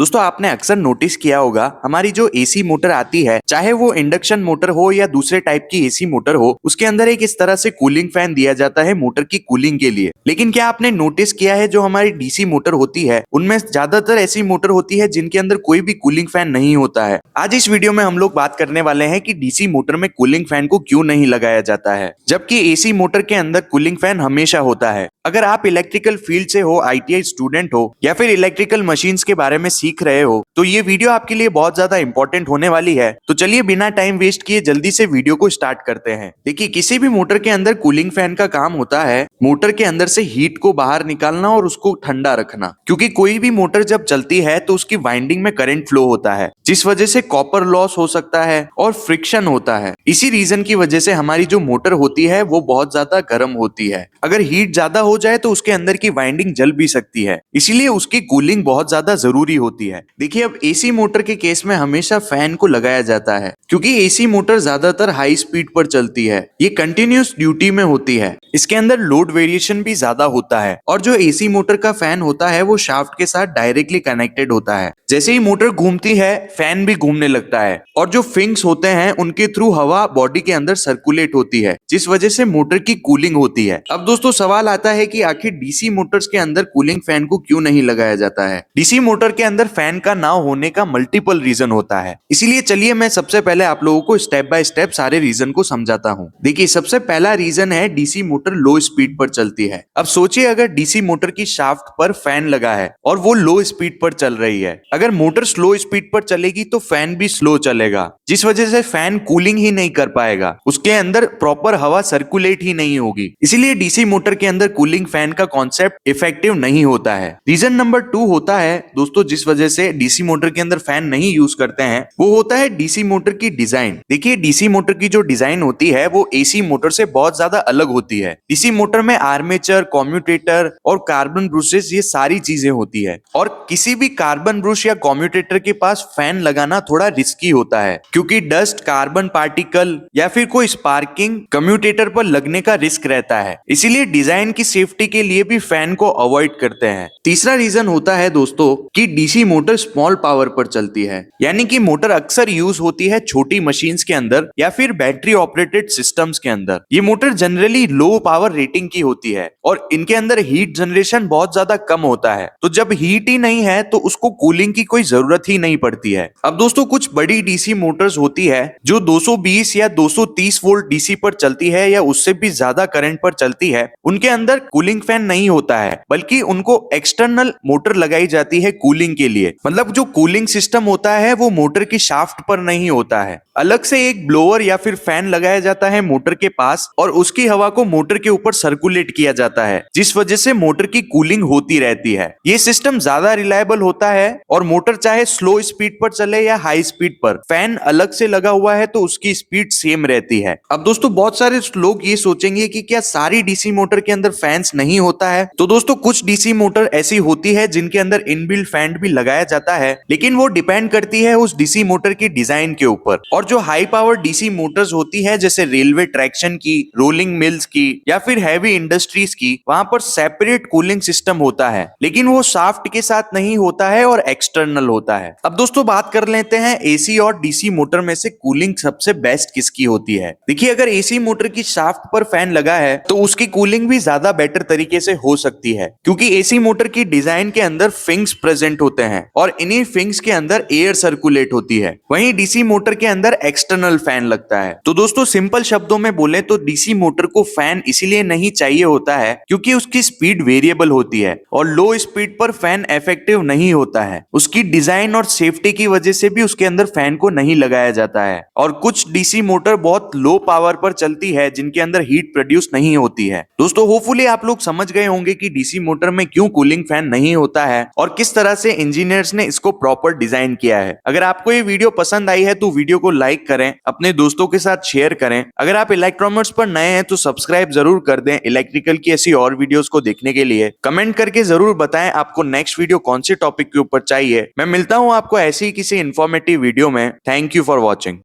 दोस्तों आपने अक्सर नोटिस किया होगा हमारी जो एसी मोटर आती है, चाहे वो इंडक्शन मोटर हो या दूसरे टाइप की एसी मोटर हो, उसके अंदर एक इस तरह से कूलिंग फैन दिया जाता है मोटर की कूलिंग के लिए। लेकिन क्या आपने नोटिस किया है जो हमारी डीसी मोटर होती है उनमें ज्यादातर ऐसी मोटर होती है जिनके अंदर कोई भी कूलिंग फैन नहीं होता है। आज इस वीडियो में हम लोग बात करने वाले हैं कि डीसी मोटर में कूलिंग फैन को क्यों नहीं लगाया जाता है, जबकि एसी मोटर के अंदर कूलिंग फैन हमेशा होता है। अगर आप इलेक्ट्रिकल फील्ड से हो, आईटीआई स्टूडेंट हो या फिर इलेक्ट्रिकल मशीन्स के बारे में सीख रहे हो, तो ये वीडियो आपके लिए बहुत ज्यादा इंपॉर्टेंट होने वाली है। तो चलिए बिना टाइम वेस्ट किए जल्दी से वीडियो को स्टार्ट करते हैं। देखिए, किसी भी मोटर के अंदर कूलिंग फैन का काम होता है मोटर के अंदर से हीट को बाहर निकालना और उसको ठंडा रखना, क्योंकि कोई भी मोटर जब चलती है तो उसकी वाइंडिंग में करंट फ्लो होता है, जिस वजह से कॉपर लॉस हो सकता है और फ्रिक्शन होता है। इसी रीजन की वजह से हमारी जो मोटर होती है वो बहुत ज्यादा गर्म होती है। अगर हीट ज्यादा हो जाए तो उसके अंदर की वाइंडिंग जल भी सकती है, इसीलिए उसकी कूलिंग बहुत ज्यादा जरूरी होती है। देखिए, अब एसी मोटर के केस में हमेशा फैन को लगाया जाता है, क्योंकि एसी मोटर ज्यादातर हाई स्पीड पर चलती है, ये कंटिन्यूस ड्यूटी में होती है, इसके अंदर लोड वेरिएशन भी ज्यादा होता है। और जो एसी मोटर का फैन होता है वो शाफ्ट के साथ डायरेक्टली कनेक्टेड होता है। जैसे ही मोटर घूमती है फैन भी घूमने लगता है, और जो फिंक्स होते हैं उनके थ्रू हवा बॉडी के अंदर सर्कुलेट होती है, जिस वजह से मोटर की कूलिंग होती है। अब दोस्तों सवाल आता है कि आखिर डीसी मोटर्स के अंदर कूलिंग फैन को क्यों नहीं लगाया जाता है। डीसी मोटर के अंदर फैन का ना होने का मल्टीपल रीजन होता है, इसीलिए चलिए मैं सबसे पहले आप लोगों को स्टेप बाय स्टेप सारे रीजन को समझाता हूँ। देखिए, सबसे पहला रीजन है डीसी मोटर लो स्पीड पर चलती है। अब सोचिए, अगर डीसी मोटर की शाफ्ट पर फैन लगा है और वो लो स्पीड पर चल रही है, अगर मोटर स्लो स्पीड पर चलेगी तो फैन भी स्लो चलेगा, जिस वजह से फैन कूलिंग ही नहीं कर पाएगा, उसके अंदर प्रॉपर हवा सर्कुलेट ही नहीं होगी। इसीलिए डीसी मोटर के अंदर कूलिंग फैन का कॉन्सेप्ट इफेक्टिव नहीं होता है। रीजन नंबर 2 होता है दोस्तों जिस वजह से डीसी मोटर के अंदर फैन नहीं यूज करते हैं, वो होता है डीसी मोटर की डिजाइन। देखिए, डीसी मोटर की जो डिजाइन होती है वो एसी मोटर से बहुत ज्यादा अलग होती है। डीसी मोटर में आर्मेचर, कॉम्यूटेटर और कार्बन ब्रशेस, ये सारी चीजें होती है, और किसी भी कार्बन ब्रश या कॉम्यूटेटर के पास फैन लगाना थोड़ा रिस्की होता है, क्योंकि डस्ट, कार्बन पार्टिकल या फिर कोई स्पार्किंग कम्यूटेटर पर लगने का रिस्क रहता है। इसीलिए डिजाइन की सेफ्टी के लिए भी फैन को अवॉइड करते हैं। तीसरा रीजन होता है दोस्तों कि डीसी मोटर स्मॉल पावर पर चलती है, यानी कि मोटर अक्सर यूज होती है छोटी मशीन्स के अंदर या फिर बैटरी ऑपरेटेड सिस्टम्स के अंदर। ये motor generally low power rating की होती है और इनके अंदर हीट जनरेशन बहुत ज्यादा कम होता है, तो जब हीट ही नहीं है तो उसको कूलिंग की कोई जरूरत ही नहीं पड़ती है। अब दोस्तों कुछ बड़ी डीसी मोटर्स होती है जो 220 या 230 वोल्ट डीसी पर चलती है या उससे भी ज्यादा करंट पर चलती है, उनके अंदर कूलिंग फैन नहीं होता है, बल्कि उनको एक्सटर्नल मोटर लगाई जाती है कूलिंग के लिए। मतलब जो कूलिंग सिस्टम होता है वो मोटर की शाफ्ट पर नहीं होता है, अलग से एक ब्लोअर या फिर फैन लगाया जाता है मोटर के पास, और उसकी हवा को मोटर के ऊपर सर्कुलेट किया जाता है, जिस वजह से मोटर की कूलिंग होती रहती है। ये सिस्टम ज्यादा रिलायबल होता है, और मोटर चाहे स्लो स्पीड पर चले या हाई स्पीड पर, फैन अलग से लगा हुआ है तो उसकी स्पीड सेम रहती है। अब दोस्तों बहुत सारे लोग ये सोचेंगे कि क्या सारी डीसी मोटर के अंदर फैंस नहीं होता है, तो दोस्तों कुछ डीसी मोटर ऐसी होती है जिनके अंदर इनबिल्ट फैन भी लगाया जाता है, लेकिन वो डिपेंड करती है उस डीसी मोटर की डिजाइन के ऊपर। और जो हाई पावर डीसी मोटर्स होती है जैसे रेलवे ट्रैक्शन की, रोलिंग मिल्स की या फिर हैवी इंडस्ट्रीज की, वहां पर सेपरेट कूलिंग सिस्टम होता है, लेकिन वो शाफ्ट के साथ नहीं होता है और एक्सटर्नल होता है। अब दोस्तों बात कर लेते हैं एसी और डीसी मोटर में से कूलिंग सबसे बेस्ट किसकी होती है। देखिए, अगर एसी मोटर की शाफ्ट पर फैन लगा है तो उसकी कूलिंग भी ज्यादा बेटर तरीके से हो सकती है, क्योंकि एसी मोटर की डिजाइन के अंदर फिंक्स प्रेजेंट होते हैं और इन्हीं फिंक्स के अंदर एयर सर्कुलेट होती है। वहीं डीसी मोटर के अंदर एक्सटर्नल फैन लगता है। तो दोस्तों सिंपल शब्दों में बोले तो डीसी मोटर को फैन इसीलिए नहीं चाहिए होता है क्योंकि उसकी स्पीड वेरिएबल होती है और लो स्पीड पर फैन इफेक्टिव नहीं होता है। उसकी डिजाइन और सेफ्टी की वजह से भी उसके अंदर फैन को नहीं लगाया जाता है। और कुछ डीसी मोटर बहुत लो पावर पर चलती है जिनके अंदर हीट प्रोड्यूस नहीं होती है। दोस्तों होपफुली आप लोग समझ गए होंगे कि डीसी मोटर में क्यों कूलिंग फैन नहीं होता है और किस तरह से इंजीनियर्स ने इसको प्रॉपर डिजाइन किया है। अगर आपको ये वीडियो पसंद आई है तो वीडियो को लाइक करें, अपने दोस्तों के साथ शेयर करें। अगर आप इलेक्ट्रॉनिक्स पर नए हैं तो सब्सक्राइब जरूर कर दें इलेक्ट्रिकल की ऐसी और वीडियोस को देखने के लिए। कमेंट करके जरूर बताएं आपको नेक्स्ट वीडियो कौन से टॉपिक के ऊपर चाहिए। मैं मिलता हूं आपको ऐसी ही किसी इंफॉर्मेटिव वीडियो में। Thank you for watching.